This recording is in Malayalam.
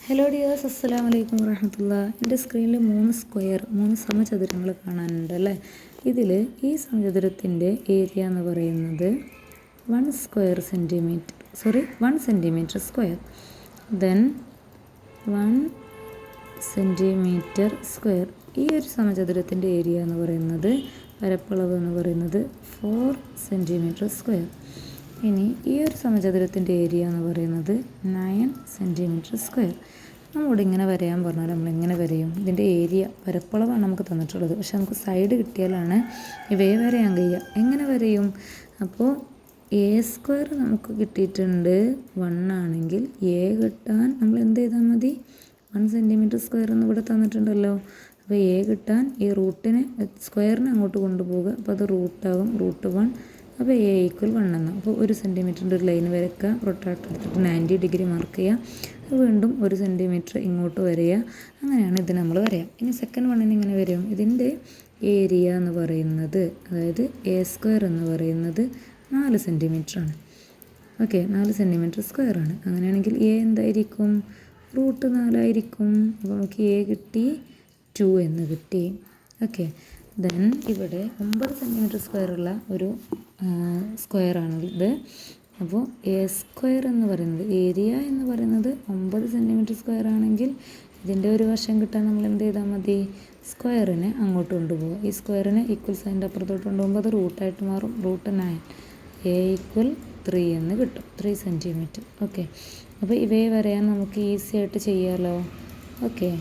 ഹലോ ഡിയേഴ്സ്, അസ്സലാമു അലൈക്കും വറഹ്മത്തുള്ളാഹി. എൻ്റെ സ്ക്രീനിൽ 3 സമചതുരങ്ങൾ കാണാനുണ്ട് അല്ലേ. ഇതിൽ ഈ സമചതുരത്തിൻ്റെ ഏരിയ എന്ന് പറയുന്നത് 1 centimetre square. Then 1 centimetre square. ഈ ഒരു സമചതുരത്തിൻ്റെ ഏരിയ എന്ന് പറയുന്നത്, പരപ്പളവ് എന്ന് പറയുന്നത് 4 സെൻറ്റിമീറ്റർ സ്ക്വയർ. ഇനി ഈ ഒരു സമചതുരത്തിൻ്റെ ഏരിയ എന്ന് പറയുന്നത് 9 സെൻറ്റിമീറ്റർ സ്ക്വയർ. നമ്മോട് ഇങ്ങനെ വരയാൻ പറഞ്ഞാൽ നമ്മളിങ്ങനെ വരയും. ഇതിൻ്റെ ഏരിയ, പരപ്പളവാണ് നമുക്ക് തന്നിട്ടുള്ളത്. പക്ഷെ നമുക്ക് സൈഡ് കിട്ടിയാലാണ് ഇവയെ വരയാൻ കഴിയുക. എങ്ങനെ വരയും? അപ്പോൾ A² നമുക്ക് കിട്ടിയിട്ടുണ്ട് 1 ആണെങ്കിൽ A കിട്ടാൻ നമ്മൾ എന്ത് ചെയ്താൽ മതി? 1 സെൻറ്റിമീറ്റർ സ്ക്വയർ എന്ന് ഇവിടെ തന്നിട്ടുണ്ടല്ലോ. അപ്പോൾ A കിട്ടാൻ ഈ സ്ക്വയറിനെ അങ്ങോട്ട് കൊണ്ടുപോകുക. അപ്പോൾ അത് റൂട്ടാകും, √1. അപ്പോൾ A = 1 എന്ന്. അപ്പോൾ 1 സെൻറ്റിമീറ്ററിൻ്റെ ഒരു ലൈൻ വരയ്ക്കുക. പ്രൊട്രാക്ടർ എടുത്തിട്ട് 90 ഡിഗ്രി മാർക്ക് ചെയ്യുക. വീണ്ടും 1 സെൻറ്റിമീറ്റർ ഇങ്ങോട്ട് വരയുക. അങ്ങനെയാണ് ഇത് നമ്മൾ വരയുക. ഇനി സെക്കൻഡ് വണ്ണിന് ഇങ്ങനെ വരും. ഇതിൻ്റെ ഏരിയ എന്ന് പറയുന്നത്, അതായത് A² എന്ന് പറയുന്നത് 4 സെൻറ്റിമീറ്ററാണ്. Okay, 4 centimetre സ്ക്വയറാണ്. അങ്ങനെയാണെങ്കിൽ A എന്തായിരിക്കും? √4 ആയിരിക്കും. അപ്പോൾ നമുക്ക് A കിട്ടി, 2 എന്ന് കിട്ടി. ഓക്കെ, ദെൻ ഇവിടെ 9 സെൻറ്റിമീറ്റർ സ്ക്വയറുള്ള ഒരു സ്ക്വയറാണ് ഇത്. അപ്പോൾ A² എന്ന് പറയുന്നത്, ഏരിയ എന്ന് പറയുന്നത് 9 സെൻറ്റിമീറ്റർ സ്ക്വയർ ആണെങ്കിൽ ഇതിൻ്റെ ഒരു വശം കിട്ടാൻ നമ്മൾ എന്ത് ചെയ്താൽ മതി? സ്ക്വയറിനെ അങ്ങോട്ട് കൊണ്ടുപോകുക. ഈ സ്ക്വയറിനെ ഈക്വൽ സൈൻ്റെ അപ്പുറത്തോട്ട് കൊണ്ടുപോകുമ്പോൾ അത് റൂട്ടായിട്ട് മാറും, √9. A = 3 എന്ന് കിട്ടും, 3 സെൻറ്റിമീറ്റർ. ഓക്കെ, അപ്പോൾ ഇവയെ വരയാൻ നമുക്ക് ഈസി ആയിട്ട് ചെയ്യാമല്ലോ. ഓക്കെ.